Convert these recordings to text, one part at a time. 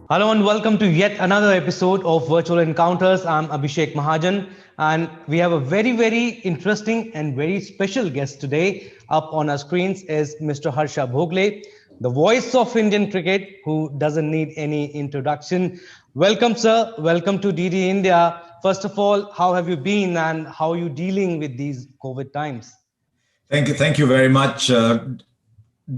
Hello and welcome to yet another episode of Virtual Encounters. I'm Abhishek Mahajan, and we have a very interesting and very special guest today. Up on our screens is Mr. Harsha Bhogle, the voice of Indian cricket, who doesn't need any introduction. Welcome, sir. Welcome to DD India. First of all, how have you been and how are you dealing with these COVID times? Thank you. Thank you very much.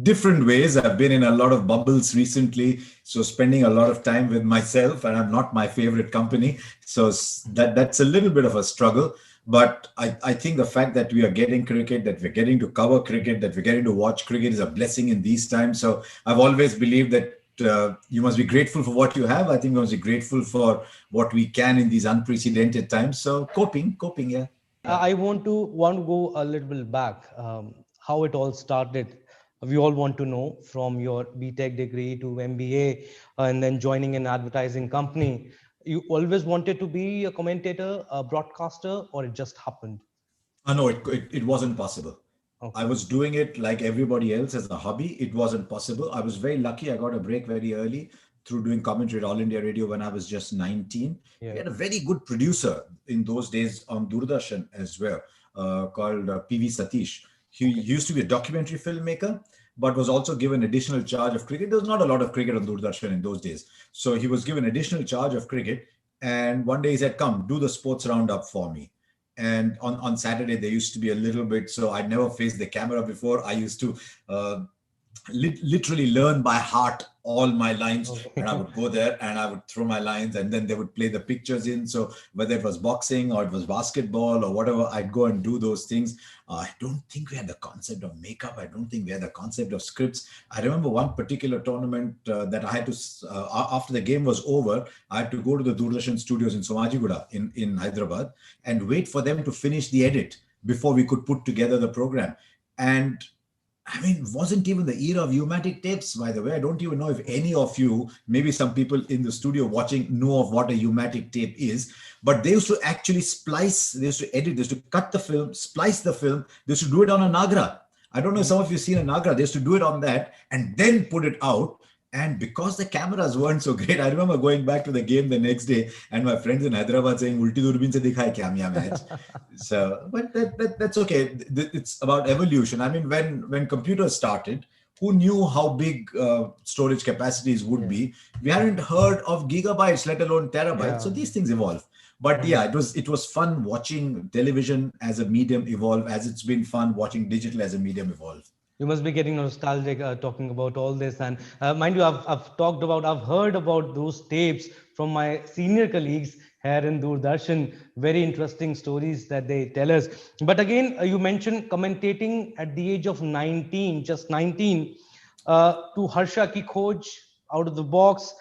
Different ways. I've been in a lot of bubbles recently, so spending a lot of time with myself, and I'm not my favorite company. So that's a little bit of a struggle. But I think the fact that we are getting cricket, that we're getting to cover cricket, that we're getting to watch cricket is a blessing in these times. So I've always believed that you must be grateful for what you have. I think we must be grateful for what we can in these unprecedented times. So coping, yeah. I want to go a little bit back, how it all started. We all want to know from your BTech degree to MBA and then joining an advertising company. You always wanted to be a commentator, a broadcaster, or it just happened? No, it wasn't possible. I Okay. was doing it like everybody else as a hobby. It wasn't possible. I was very lucky. I got a break very early through doing commentary at All India Radio when I was just 19. We Yeah. had a very good producer in those days on Doordarshan as well, called PV Satish. He Okay. used to be a documentary filmmaker, but was also given additional charge of cricket. There was not a lot of cricket on Doordarshan in those days. So he was given additional charge of cricket. And one day he said, "Come, do the sports roundup for me." And on Saturday there used to be a little bit, so I'd never faced the camera before. I used to uh, literally learn by heart all my lines, and I Okay. would go there and I would throw my lines, and then they would play the pictures in. So whether it was boxing or it was basketball or whatever, I'd go and do those things. I don't think we had the concept of makeup. I don't think we had the concept of scripts. I remember one particular tournament that I had to after the game was over, I had to go to the Doordarshan studios in Somajiguda in Hyderabad and wait for them to finish the edit before we could put together the program. And I mean, wasn't even the era of U-matic tapes, by the way. I don't even know if any of you, maybe some people in the studio watching, know of what a U-matic tape is. But they used to actually splice, they used to edit, they used to cut the film, splice the film. They used to do it on a Nagra. I don't know if some of you seen a Nagra. They used to do it on that and then put it out. And because the cameras weren't so great, I remember going back to the game the next day and my friends in Hyderabad saying, "Ulti durbin se dikha hai kya hum yahan match?" So, but that's okay. It's about evolution. I mean, when computers started, who knew how big storage capacities would Yeah. be? We hadn't heard of gigabytes, let alone terabytes. So Yeah. these things evolve. But yeah, it was fun watching television as a medium evolve, as it's been fun watching digital as a medium evolve. You must be getting nostalgic talking about all this. And mind you, I've heard about those tapes from my senior colleagues here in Doordarshan. Very interesting stories that they tell us. But again, you mentioned commentating at the age of 19, just 19, to Harsha Ki Khoj, out of the box,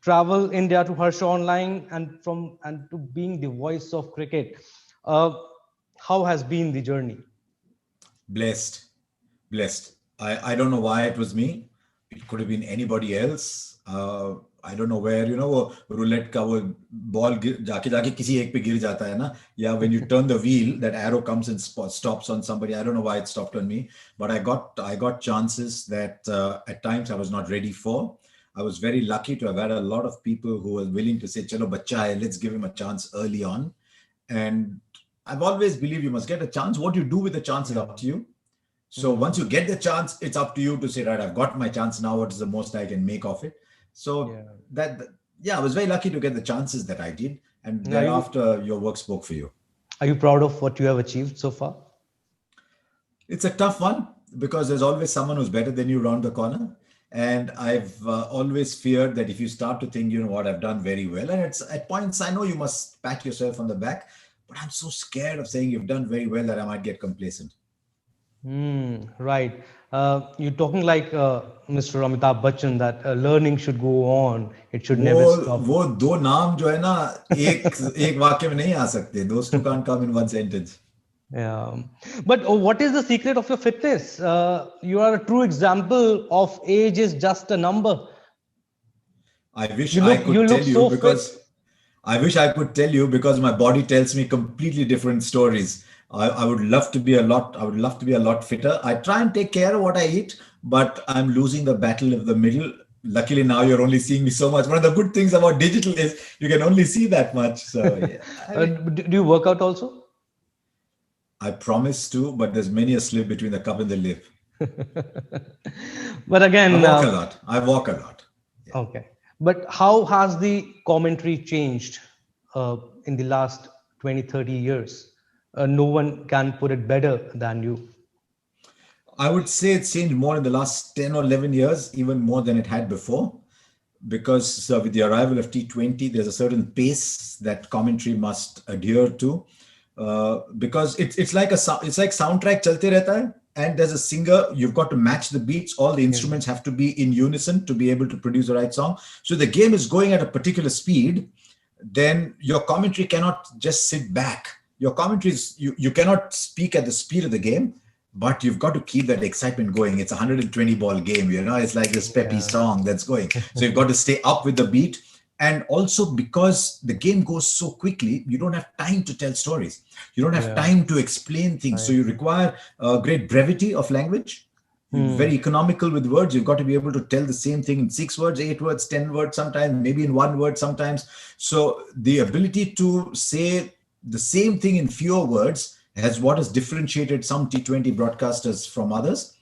travel India to Harsha Online, and to being the voice of cricket. Uh, how has been the journey? Blessed, blessed. I don't know why it was me. It could have been anybody else. I don't know where, वो roulette का वो ball जाके जाके किसी एक पे गिर जाता है ना, या when you turn the wheel that arrow comes and stops on somebody. I don't know why it stopped on me, but I got chances that at times I was not ready for. I was very lucky to have had a lot of people who were willing to say, "Chalo bacha hai, let's give him a chance early on." And I've always believed you must get a chance. What you do with the chance is Yeah. up to you. So Mm. once you get the chance, it's up to you to say, right, I've got my chance now. What is the most I can make of it? So Yeah. yeah, I was very lucky to get the chances that I did. And Are you thereafter, your work spoke for you. are you proud of what you have achieved so far? It's a tough one because there's always someone who's better than you around the corner. And I've always feared that if you start to think, what, I've done very well. And it's at points, I know you must pat yourself on the back, but I'm so scared of saying you've done very well that I might get complacent. Right. You're talking like Mr. Amitabh Bachchan that learning should go on. It should वो never stop. वो दो नाम जो है ना, एक एक वाक्य में नहीं आ सकते. Those two can't come in one sentence. Yeah. But what is the secret of your fitness? You are a true example of age is just a number. I wish You I look you could tell look you so fit. because I wish I could tell you because my body tells me completely different stories. I would love to be a lot. I would love to be a lot fitter. I try and take care of what I eat, but I'm losing the battle of the middle luckily now you're only seeing me so much. One of the good things about digital is you can only see that much. So yeah, I mean, Do you work out also? I promise to, but there's many a slip between the cup and the lip. But I again, walk a lot. I walk a lot. Yeah. okay. But how has the commentary changed in the last 20, 30 years? No one can put it better than you. I would say it's changed more in the last 10 or 11 years, even more than it had before. Because with the arrival of T20, there's a certain pace that commentary must adhere to. Because it's like soundtrack chalte rehta hai, and there's a singer. You've got to match the beats. All the Yeah. instruments have to be in unison to be able to produce the right song. So the game is going at a particular speed. Then your commentary cannot just sit back. Your commentary is you cannot speak at the speed of the game, but you've got to keep that excitement going. It's a 120 ball game, it's like this peppy Yeah. song that's going. So you've got to stay up with the beat. And also because the game goes so quickly, you don't have time to tell stories. You don't have Yeah. time to explain things. So Right. you require a great brevity of language. You're Hmm. very economical with words. You've got to be able to tell the same thing in 6 words, 8 words, 10 words, sometimes, maybe in 1 word sometimes. So the ability to say the same thing in fewer words has what has differentiated some T20 broadcasters from others.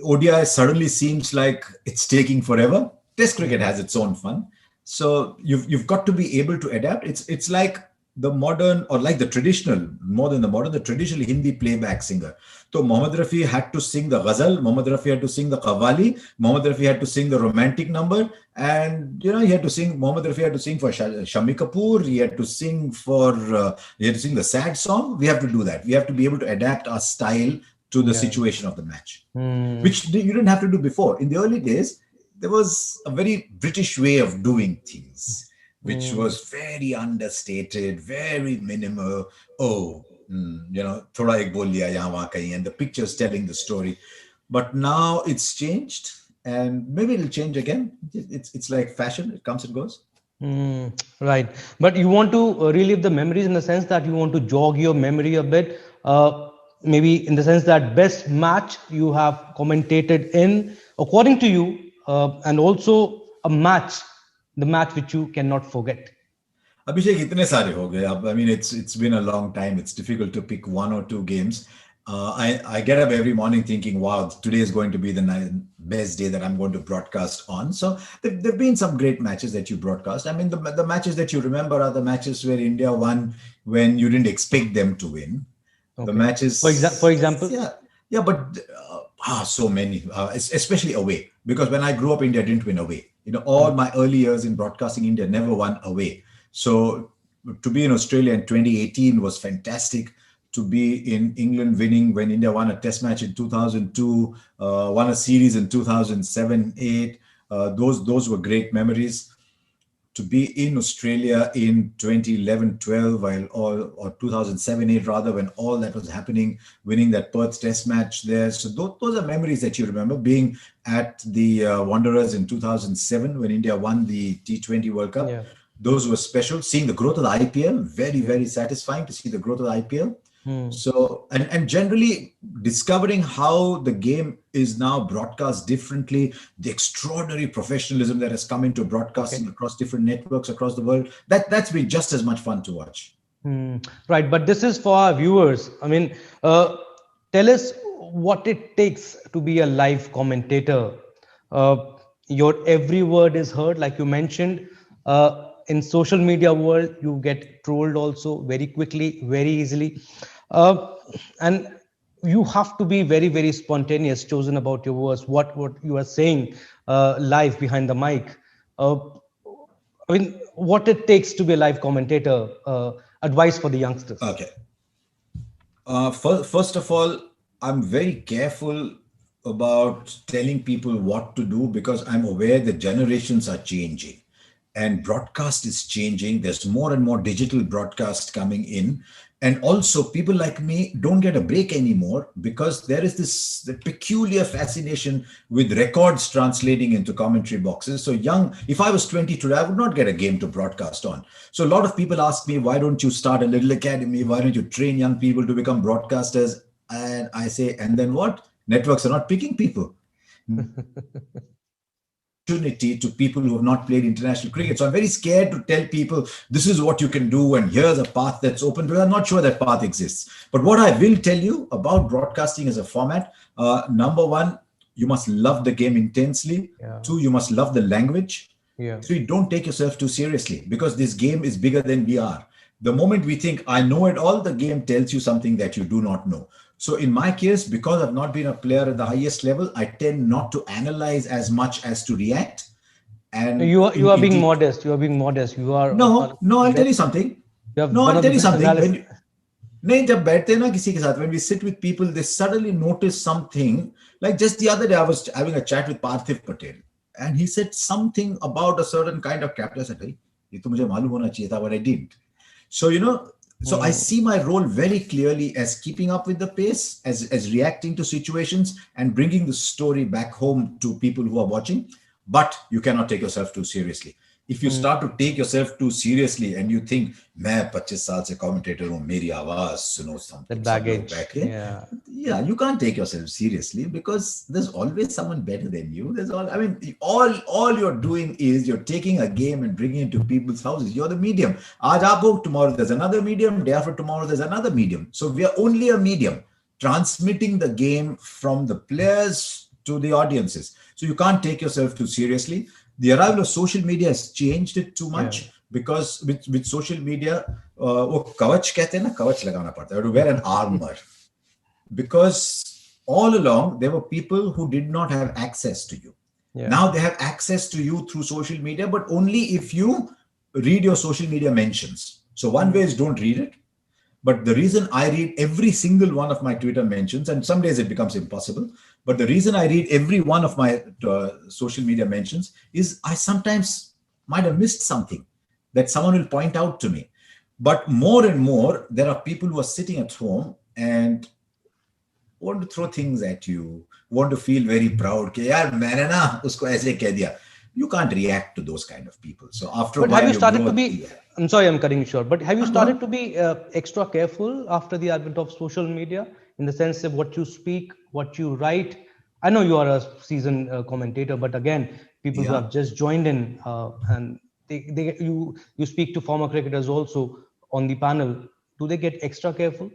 ODI suddenly seems like it's taking forever. Test cricket Yeah. has its own fun. So you've got to be able to adapt. It's like the modern, or like the traditional, more than the modern, the traditional Hindi playback singer. So Mohammad Rafi had to sing the ghazal, Mohammad Rafi had to sing the qawwali, Mohammad Rafi had to sing the romantic number, and Mohammad Rafi had to sing for Shami Kapoor, he had to sing the sad song. We have to do that. We have to be able to adapt our style to the Yeah. situation of the match, Hmm. which you didn't have to do before. In the early days, there was a very British way of doing things, which Hmm. was very understated, very minimal. Oh, thoda ek bol liya yahan wahan kahin, and the pictures telling the story. But now it's changed, and maybe it'll change again. It's like fashion; it comes and goes. Right. But you want to relive the memories in the sense that you want to jog your memory a bit. Maybe in the sense that best match you have commentated in, according to you, and also a match, the match which you cannot forget. Abhishek, इतने सारे हो गए अब. I mean, it's been a long time. It's difficult to pick one or two games. I get up every morning thinking, wow, today is going to be the best day that I'm going to broadcast on. So there've been some great matches that you broadcast. I mean, the matches that you remember are the matches where India won when you didn't expect them to win. The Okay. For matches, example. yeah, but so many, especially away. Because when I grew up, India didn't win away. All my early years in broadcasting, India never won away. So to be in Australia in 2018 was fantastic. To be in England winning when India won a test match in 2002, won a series in 2007, 8. Those were great memories. To be in Australia in 2011, 12, or 2007, 8 rather, when all that was happening, winning that Perth Test match there. So those are memories that you remember. Being at the Wanderers in 2007 when India won the T20 World Cup. Yeah. Those were special. Seeing the growth of the IPL, very, Yeah. very satisfying to see the growth of the IPL. Hmm. So, and generally discovering how the game is now broadcast differently, the extraordinary professionalism that has come into broadcasting across different networks across the world, that's been just as much fun to watch. Right, but this is for our viewers. I mean, tell us what it takes to be a live commentator. Uh, your every word is heard, like you mentioned. In social media world, you get trolled also very quickly, very easily, and you have to be very, very spontaneous, chosen about your words, what you are saying live behind the mic. Uh, I mean, what it takes to be a live commentator, advice for the youngsters. Okay. First of all, I'm very careful about telling people what to do because I'm aware that generations are changing and broadcast is changing. There's more and more digital broadcast coming in. And also, people like me don't get a break anymore because there is the peculiar fascination with records translating into commentary boxes. So, if I was 20 today, I would not get a game to broadcast on. So, a lot of people ask me, why don't you start a little academy? Why don't you train young people to become broadcasters? And I say, and then what? Networks are not picking people. opportunity to people who have not played international cricket. So I'm very scared to tell people this is what you can do and here's a path that's open, because I'm not sure that path exists. But what I will tell you about broadcasting as a format, number one, you must love the game intensely. Yeah. Two, you must love the language. Yeah. Three, don't take yourself too seriously, because this game is bigger than we are. The moment we think, I know it all, the game tells you something that you do not know. So in my case, because I've not been a player at the highest level, I tend not to analyze as much as to react. And You are being modest. You are being modest. You are no. I'll tell you something. No, I'll tell you something. When we sit with people, they suddenly notice something. Like just the other day, I was having a chat with Parthiv Patel, and he said something about a certain kind of captain. I said, "Hey, ये तो मुझे मालूम होना चाहिए था, but I didn't." So so I see my role very clearly as keeping up with the pace, as reacting to situations and bringing the story back home to people who are watching. But you cannot take yourself too seriously. If you start to take yourself too seriously and you think, मैं 25 साल से commentator हूँ, मेरी आवाज सुनो, something, that baggage. Yeah, you can't take yourself seriously, because there's always someone better than you. All you're doing is you're taking a game and bringing it to people's houses. You're the medium. Aaj aap ho, tomorrow there's another medium. Day after tomorrow there's another medium. So we are only a medium, transmitting the game from the players to the audiences. So you can't take yourself too seriously. The arrival of social media has changed it too much, because with social media, वो कवच कहते हैं ना, कवच लगाना पड़ता है, to wear an armor, because all along there were people who did not have access to you. Now they have access to you through social media, but only if you read your social media mentions. So one way is don't read it. But the reason I read every single one of my Twitter mentions, and some days it becomes impossible, but the reason I read every one of my social media mentions is I sometimes might have missed something that someone will point out to me. But more and more, there are people who are sitting at home and want to throw things at you, want to feel very proud. Ki, yaar, maine na usko aise keh diya. You can't react to those kind of people. So after a while, have you started to be? I'm sorry, I'm cutting you short. But have you started to be extra careful after the advent of social media, in the sense of what you speak, what you write? I know you are a seasoned commentator, but again, people who have just joined in and you speak to former cricketers also on the panel. Do they get extra careful?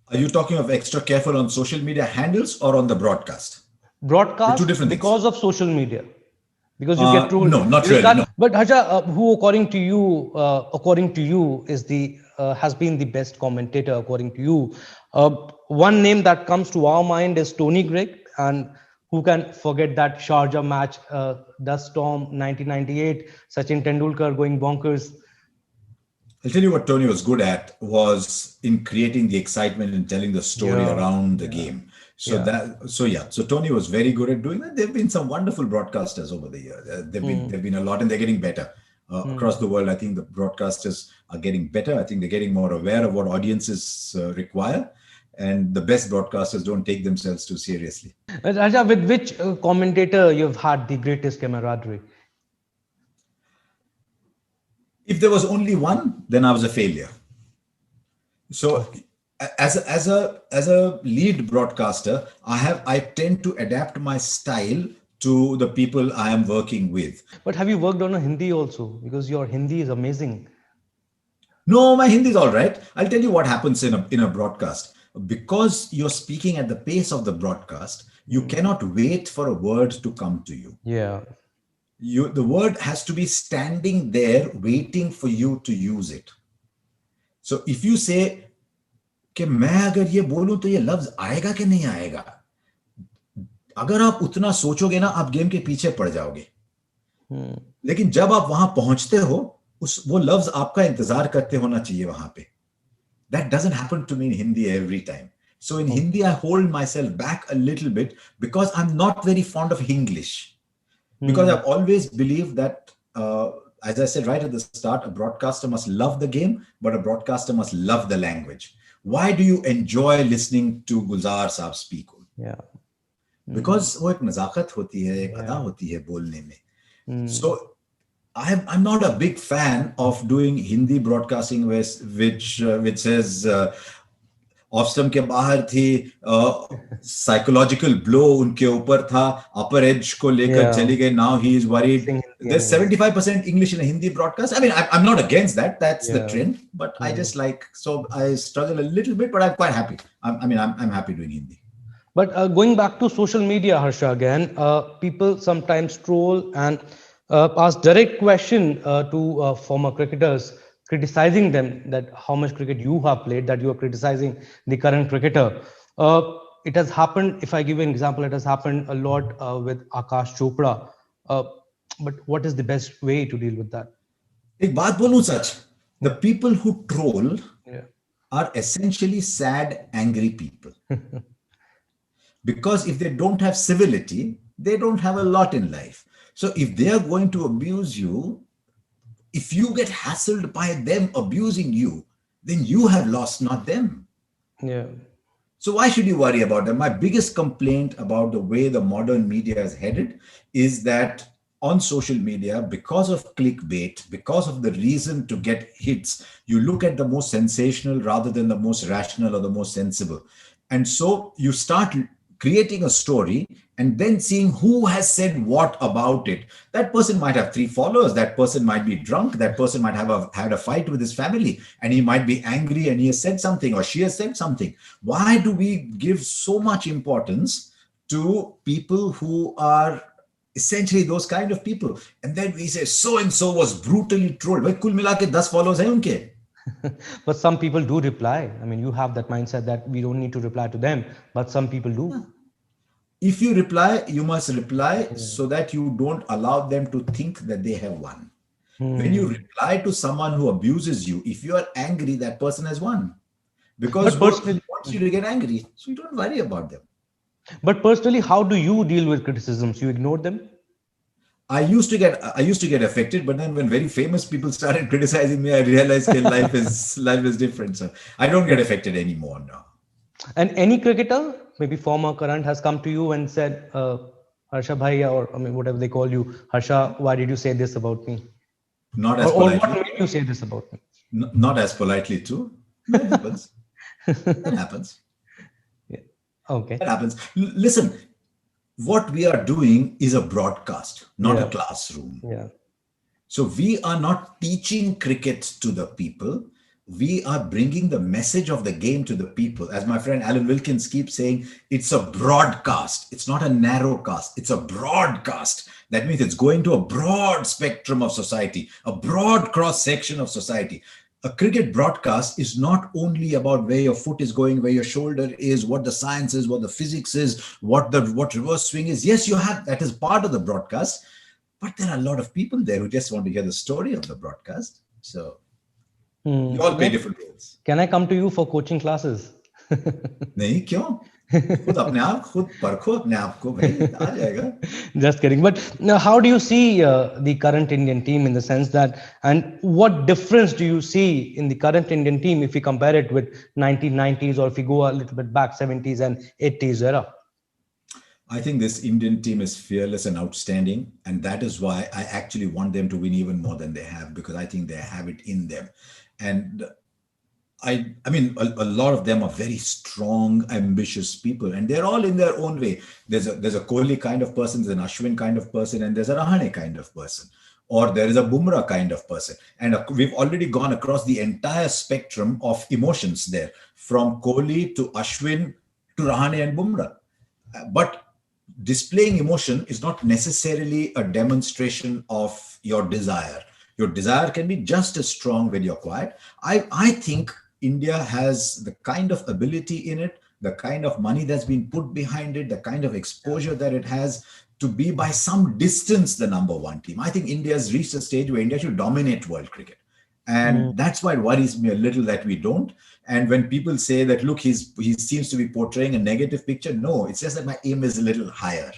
Are you talking of extra careful on social media handles or on the broadcast? Broadcast, two different because things. Of social media, because you get trolled. No, not really. No. But Harsha, who according to you is has been the best commentator according to you? One name that comes to our mind is Tony Greig, and who can forget that Sharjah match, dust storm 1998, Sachin Tendulkar going bonkers. I'll tell you what Tony was good at was in creating the excitement and telling the story around the game. So Tony was very good at doing that. There have been some wonderful broadcasters over the years. There've been a lot, and they're getting better across the world. I think the broadcasters are getting better. I think they're getting more aware of what audiences require, and the best broadcasters don't take themselves too seriously. Raja, with which commentator you've had the greatest camaraderie? If there was only one, then I was a failure. So as a lead broadcaster, I tend to adapt my style to the people I am working with. But have you worked on a Hindi also? Because your Hindi is amazing. No, my Hindi is all right. I'll tell you what happens in a broadcast. Because you're speaking at the pace of the broadcast, you cannot wait for a word to come to you. Yeah. The word has to be standing there waiting for you to use it. So if you say कि मैं अगर ये बोलूं तो ये लफ्ज आएगा कि नहीं आएगा, अगर आप उतना सोचोगे ना, आप गेम के पीछे पड़ जाओगे. लेकिन जब आप वहां पहुंचते हो, वो लफ्ज आपका इंतजार करते होना चाहिए वहां पे. That doesn't happen to me in Hindi every time. So in Hindi, I hold myself back a little bit because I'm not very fond of English. Because I've always believed that, as I said right at the start, a broadcaster must love the game, but a broadcaster must love the language. Why do you enjoy listening to Gulzar Saab speak? Yeah. Because वो एक नज़ाकत होती है, एक अदा होती है बोलने में. So I'm not a big fan of doing Hindi broadcasting which says of के बाहर थी, साइकोलॉजिकल ब्लो उनके ऊपर था, अपर एज को लेकर Yeah, चली गई, now he is worried. mixing Hindi and There's English. 75% English in a Hindi broadcast. I mean, I'm not against that. That's the Yeah. trend. But I Hmm. just like, so I struggle a little bit, but I'm quite happy. I'm happy doing Hindi. But going back to social media, Harsha, again, people sometimes troll and ask direct question to former cricketers, criticizing them that how much cricket you have played, that you are criticizing the current cricketer. It has happened. If I give you an example, it has happened a lot with Akash Chopra. Uh, but what is the best way to deal with that? एक बात बोलूं सच, the people who troll Yeah. are essentially sad, angry people. Because if they don't have civility, they don't have a lot in life. So if they are going to abuse you, if you get hassled by them abusing you, then you have lost, not them. Yeah. So why should you worry about them? My biggest complaint about the way the modern media is headed is that on social media, because of clickbait, because of the reason to get hits, you look at the most sensational rather than the most rational or the most sensible. And so you start creating a story and then seeing who has said what about it. That person might have 3 followers. That person might be drunk. That person might have had a fight with his family, and he might be angry and he has said something or she has said something. Why do we give so much importance to people who are essentially those kind of people? And then we say so and so was brutally trolled. Bhai, kul mila ke 10 followers hai unke. But some people do reply. I mean, you have that mindset that we don't need to reply to them, but some people do. If you reply, you must reply so that you don't allow them to think that they have won. When you reply to someone who abuses you, if you are angry, that person has won. Because But who personally, wants you to get angry? So you don't worry about them. how do you deal with criticisms? You ignore them? I used to get affected, but then when very famous people started criticizing me, I realized that life is different. So I don't get affected anymore now. And any cricketer, maybe former, current, has come to you and said, Harsha bhai, or I mean, whatever they call you, Harsha, why did you say this about me? Not as Or what politely. made you say this about me? Not as politely too. That happens. That happens. Yeah. Okay. That happens. Listen, what we are doing is a broadcast, not a Yeah. classroom. Yeah. So we are not teaching cricket to the people. We are bringing the message of the game to the people. As my friend Alan Wilkins keeps saying, it's a broadcast. It's not a narrow cast. It's a broadcast. That means it's going to a broad spectrum of society, a broad cross section of society. A cricket broadcast is not only about where your foot is going, where your shoulder is, what the science is, what the physics is, what reverse swing is. Yes, you have that is part of the broadcast, but there are a lot of people there who just want to hear the story of the broadcast. So we all play different roles. Can I come to you for coaching classes? नहीं क्यों? खुद अपने आप खुद परखो अपने आप को भाई, आ जाएगा. Just kidding. But now, how do you see the current Indian team in the sense that, and what difference do you see in the current Indian team if we compare it with 1990s, or if we go a little bit back 70s and 80s era? I think this Indian team is fearless and outstanding, and that is why I actually want them to win even more than they have, because I think they have it in them. And I mean, a lot of them are very strong, ambitious people, and they're all in their own way. There's a Kohli kind of person, there's an Ashwin kind of person, and there's a Rahane kind of person, or there is a Bumrah kind of person. And we've already gone across the entire spectrum of emotions there, from Kohli to Ashwin to Rahane and Bumrah. But displaying emotion is not necessarily a demonstration of your desire. Your desire can be just as strong when you're quiet. I think India has the kind of ability in it, the kind of money that's been put behind it, the kind of exposure that it has to be by some distance the number one team. I think India's reached a stage where India should dominate world cricket. And that's why it worries me a little that we don't. And when people say that, look, he seems to be portraying a negative picture, no, it's just that my aim is a little higher.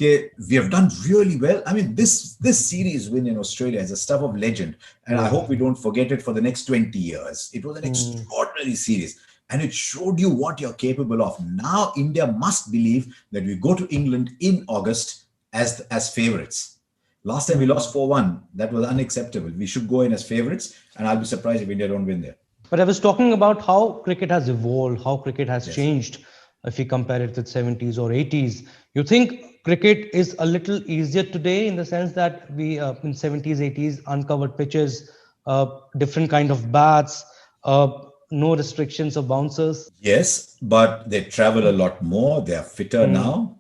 Okay, we have done really well. I mean, this series win in Australia is a stuff of legend, and I hope we don't forget it for the next 20 years. It was an extraordinary series, and it showed you what you're capable of. Now, India must believe that we go to England in August as favorites. Last time we lost 4-1. That was unacceptable. We should go in as favorites, and I'll be surprised if India don't win there. But I was talking about how cricket has evolved, how cricket has Yes. changed. If you compare it with 70s or 80s, you think cricket is a little easier today in the sense that we in 70s, 80s uncovered pitches, different kind of bats, no restrictions of bouncers. Yes, but they travel a lot more. They are fitter Hmm. now.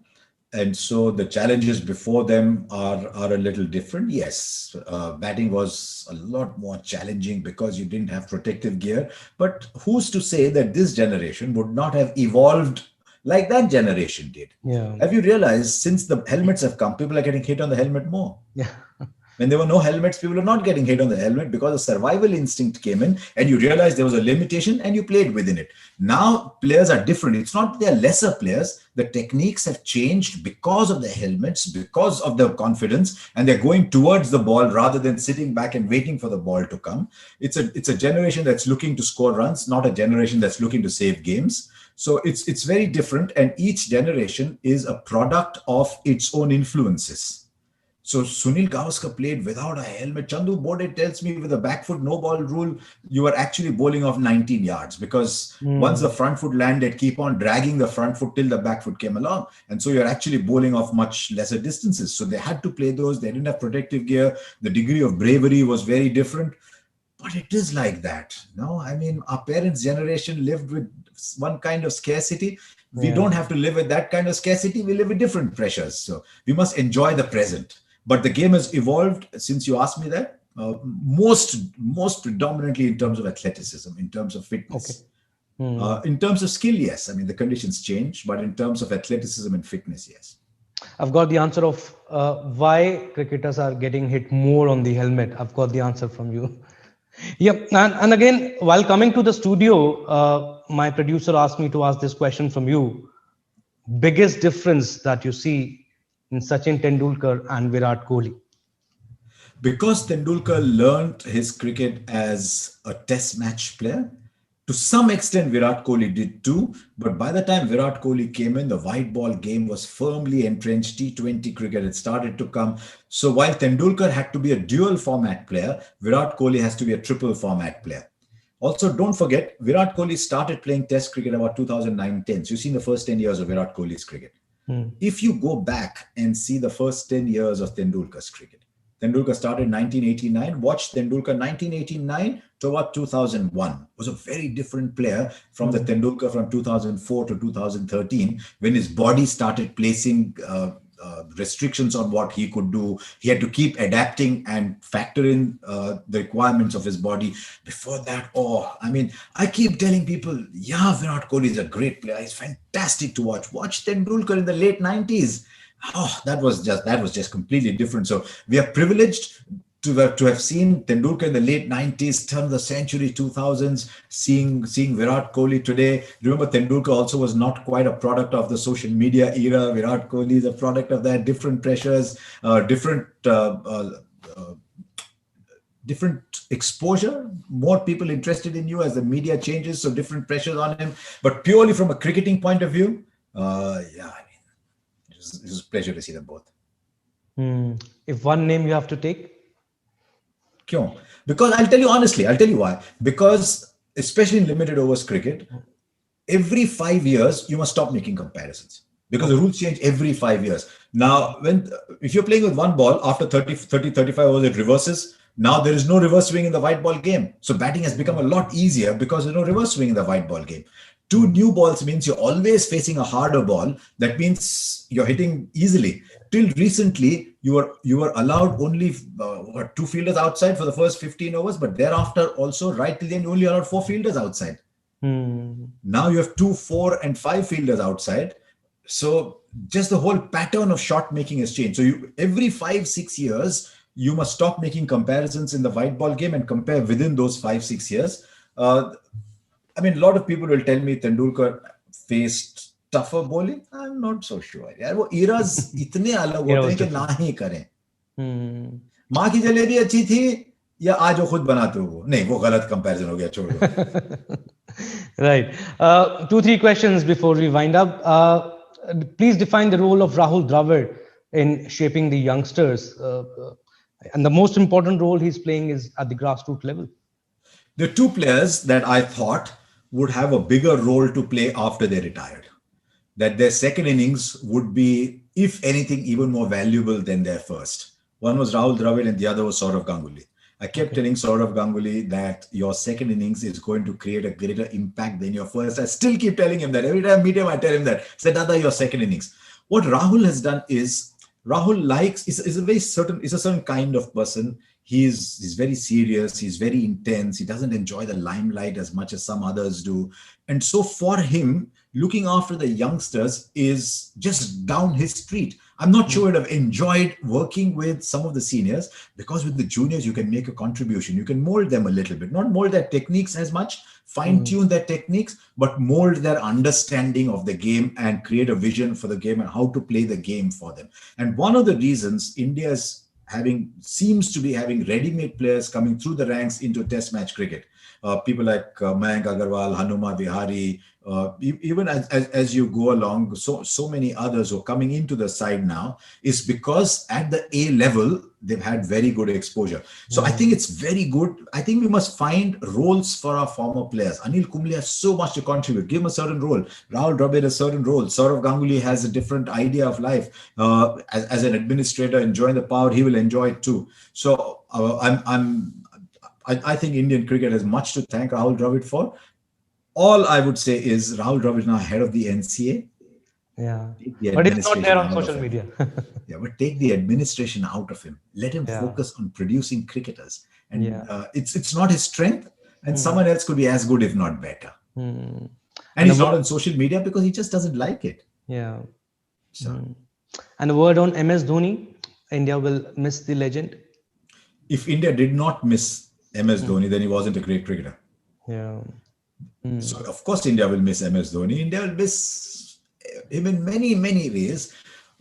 And so the challenges before them are a little different. Yes, batting was a lot more challenging because you didn't have protective gear. But who's to say that this generation would not have evolved like that generation did? Yeah. Have you realized since the helmets have come, people are getting hit on the helmet more? Yeah. When there were no helmets, people were not getting hit on the helmet because the survival instinct came in and you realized there was a limitation and you played within it. Now players are different. It's not they're lesser players. The techniques have changed because of the helmets, because of the confidence, and they're going towards the ball rather than sitting back and waiting for the ball to come. It's a generation that's looking to score runs, not a generation that's looking to save games. So it's very different, and each generation is a product of its own influences. So Sunil Gavaskar played without a helmet. Chandu Bode tells me with a back foot no ball rule, you were actually bowling off 19 yards because once Hmm. the front foot landed, keep on dragging the front foot till the back foot came along. And so you're actually bowling off much lesser distances. So they had to play those. They didn't have protective gear. The degree of bravery was very different. But it is like that. No, I mean, our parents' generation lived with one kind of scarcity. We Yeah. don't have to live with that kind of scarcity. We live with different pressures. So we must enjoy the present. But the game has evolved since you asked me that. Most predominantly in terms of athleticism, in terms of Okay. fitness. Hmm. In terms of skill, yes. I mean, the conditions change, but in terms of athleticism and fitness, yes. I've got the answer of why cricketers are getting hit more on the helmet. I've got the answer from you. Yep. And again, while coming to the studio, my producer asked me to ask this question from you. Biggest difference that you see in Sachin Tendulkar and Virat Kohli? Because Tendulkar learned his cricket as a test match player, to some extent Virat Kohli did too, but by the time Virat Kohli came in, the white ball game was firmly entrenched. T20 cricket had started to come. So while Tendulkar had to be a dual format player, Virat Kohli has to be a triple format player. Also, don't forget, Virat Kohli started playing Test cricket about 2009-10. So you've seen the first 10 years of Virat Kohli's cricket. Hmm. If you go back and see the first 10 years of Tendulkar's cricket, Tendulkar started 1989. Watch Tendulkar 1989 to about 2001. Was a very different player from the Tendulkar from 2004 to 2013 when his body started placing restrictions on what he could do. He had to keep adapting and factor in the requirements of his body. Before that, I mean, I keep telling people, yeah, Virat Kohli is a great player. He's fantastic to watch. Watch Tendulkar in the late 90s. That was just completely different. So we are privileged to have seen Tendulkar in the late 90s, turn of the century 2000s, seeing Virat Kohli today. Remember, Tendulkar also was not quite a product of the social media era. Virat Kohli is a product of that. Different pressures, different exposure, more people interested in you as the media changes, so different pressures on him. But purely from a cricketing point of view, yeah, I mean, it was a pleasure to see them both. Hmm. If one name you have to take, Kyun? Because I'll tell you honestly, I'll tell you why. Because especially in limited overs cricket, every 5 years you must stop making comparisons because the rules change every 5 years. Now, if you're playing with one ball after 35 overs, it reverses. Now there is no reverse swing in the white ball game. So batting has become a lot easier because there's no reverse swing in the white ball game. Two new balls means you're always facing a harder ball. That means you're hitting easily. Till recently, you were allowed only two fielders outside for the first 15 overs, but thereafter also right till the end you only allowed four fielders outside. hmm. Now you have two, four, and five fielders outside. So just the whole pattern of shot making has changed. So every 5-6 years, you must stop making comparisons in the white ball game and compare within those 5-6 years. I mean, a lot of people will tell me Tendulkar faced tougher bowling. I'm not so sure. यार वो eras इतने अलग Era होते was हैं कि ना different. ही करें. Hmm. माँ की जलेबी अच्छी थी या आज वो खुद बनाते हो वो नहीं वो गलत कंपैरिजन हो गया छोड़ दो. Right. Two, three questions before we wind up. Please define the role of Rahul Dravid in shaping the youngsters. And the most important role he's playing is at the grassroots level. The two players that I thought would have a bigger role to play after they retired, that their second innings would be, if anything, even more valuable than their first. One was Rahul Dravid and the other was Saurav Ganguly. I kept Okay. telling Saurav Ganguly that your second innings is going to create a greater impact than your first. I still keep telling him that. Every time I meet him, I tell him that. Say, Dada, your second innings. What Rahul has done is, Rahul likes, is a very certain, is a certain kind of person. He's very serious, he's very intense, he doesn't enjoy the limelight as much as some others do. And so for him, looking after the youngsters is just down his street. I'm not Mm, sure I'd have enjoyed working with some of the seniors, because with the juniors, you can make a contribution. You can mold them a little bit, not mold their techniques as much, fine mm, tune their techniques, but mold their understanding of the game and create a vision for the game and how to play the game for them. And one of the reasons India's having seems to be having ready-made players coming through the ranks into test match cricket. People like Mayank Agarwal, Hanuma Vihari, even as you go along, so many others who are coming into the side now, is because at the A level they've had very good exposure. So I think mm. it's very good. I think we must find roles for our former players. Anil Kumble has so much to contribute. Give him a certain role. Rahul Dravid a certain role. Saurav Ganguly has a different idea of life. As an administrator, enjoying the power, he will enjoy it too. So I think Indian cricket has much to thank Rahul Dravid for. All I would say is Rahul Dravid is now head of the NCA. Yeah. Take the But he's not there administration on out of social him. media. Yeah, but take the administration out of him. Let him Yeah. focus on producing cricketers. And Yeah. it's not his strength. And Mm, someone else could be as good, if not better. mm. And And a he's not word, on social media because he just doesn't like it. yeah. So Mm. And a word on MS Dhoni. India will miss the legend. if India did not miss MS Mm, Dhoni, then he wasn't a great cricketer. yeah. So Mm, of course India will miss MS Dhoni. India will miss him in many, many ways,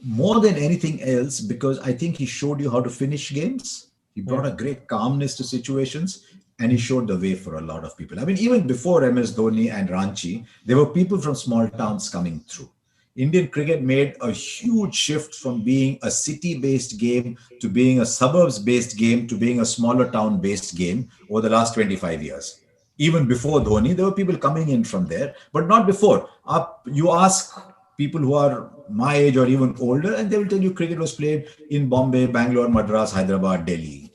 more than anything else, because I think he showed you how to finish games. He yeah. brought a great calmness to situations, and he showed the way for a lot of people. I mean, even before MS Dhoni and Ranchi, there were people from small towns coming through. Indian cricket made a huge shift from being a city based game to being a suburbs based game to being a smaller town based game over the last 25 years. Even before Dhoni, there were people coming in from there, but not before. You ask people who are my age or even older, and they will tell you cricket was played in Bombay, Bangalore, Madras, Hyderabad, Delhi.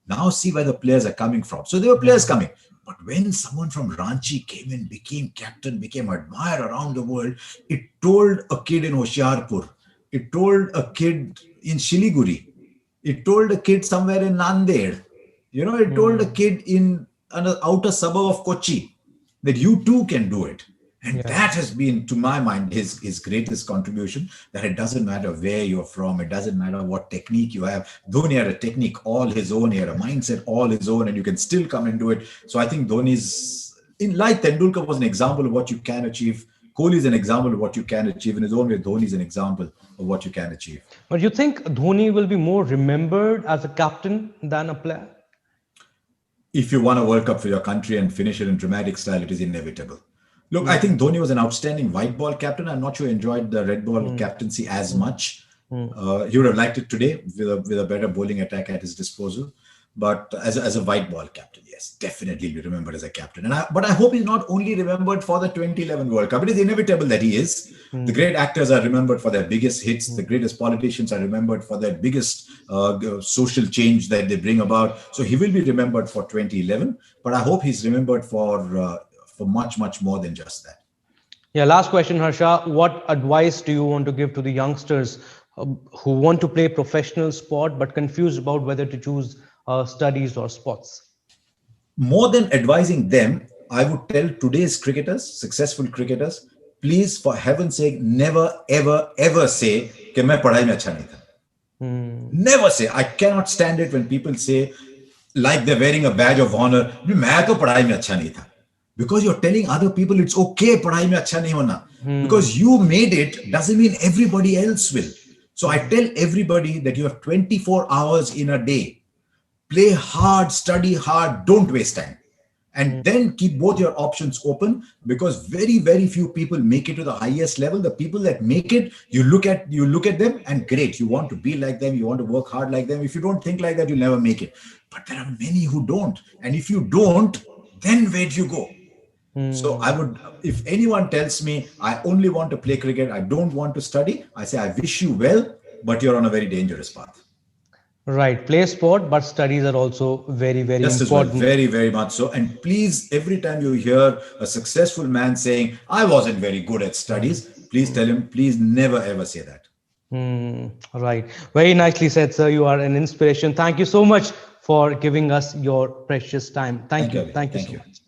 Now see where the players are coming from. So there were players Mm, coming. But when someone from Ranchi came in, became captain, became admired around the world, it told a kid in Hoshiarpur, it told a kid in Shiliguri, it told a kid somewhere in Nanded, it told a mm, kid in an outer suburb of Kochi that you too can do it. And yeah. that has been, to my mind, his greatest contribution. That it doesn't matter where you're from, it doesn't matter what technique you have. Dhoni had a technique all his own, he had a mindset all his own, and you can still come and do it. So I think Dhoni's, in like Tendulkar was an example of what you can achieve. Kohli is an example of what you can achieve. In his own way, Dhoni is an example of what you can achieve. But you think Dhoni will be more remembered as a captain than a player? If you won a World Cup for your country and finish it in dramatic style, it is inevitable. Look, I Mm, think Dhoni was an outstanding white ball captain. I'm not sure he enjoyed the red ball mm, captaincy as mm, much. mm. He would have liked it today with a better bowling attack at his disposal. But as a white ball captain, yes, definitely be remembered as a captain. But I hope he's not only remembered for the 2011 World Cup. It is inevitable that he is. The Mm, great actors are remembered for their biggest hits. The mm. greatest politicians are remembered for their biggest social change that they bring about. So he will be remembered for 2011. But I hope he's remembered for much, much more than just that. Yeah, last question, Harsha. What advice do you want to give to the youngsters who want to play professional sport but confused about whether to choose studies or sports? More than advising them, I would tell today's cricketers, successful cricketers, please, for heaven's sake, never, ever, ever say कि मैं पढ़ाई में अच्छा नहीं था. Hmm. Never say. I cannot stand it when people say, like they're wearing a badge of honor, मैं तो पढ़ाई में अच्छा नहीं था. Because you're telling other people it's okay पढ़ाई में अच्छा नहीं होना. Hmm. Because you made it doesn't mean everybody else will. So I tell everybody that you have 24 hours in a day. Play hard, study hard, don't waste time. And Hmm. then keep both your options open, because very, very few people make it to the highest level. The people that make it, you look at them and great, you want to be like them, you want to work hard like them. If you don't think like that, you'll never make it. But there are many who don't. And if you don't, then where do you go? So I Hmm. would, if anyone tells me I only want to play cricket, I don't want to study, I say, I wish you well, but you're on a very dangerous path. Right. Play sport, but studies are also very, very Just as well, important. very, very much so. And please, every time you hear a successful man saying, I wasn't very good at studies, please tell him, please never ever say that. Hmm. Right. Very nicely said, sir. You are an inspiration. Thank you so much for giving us your precious time. Thank Thank you, you. Abhi. Thank you Thank so you. much.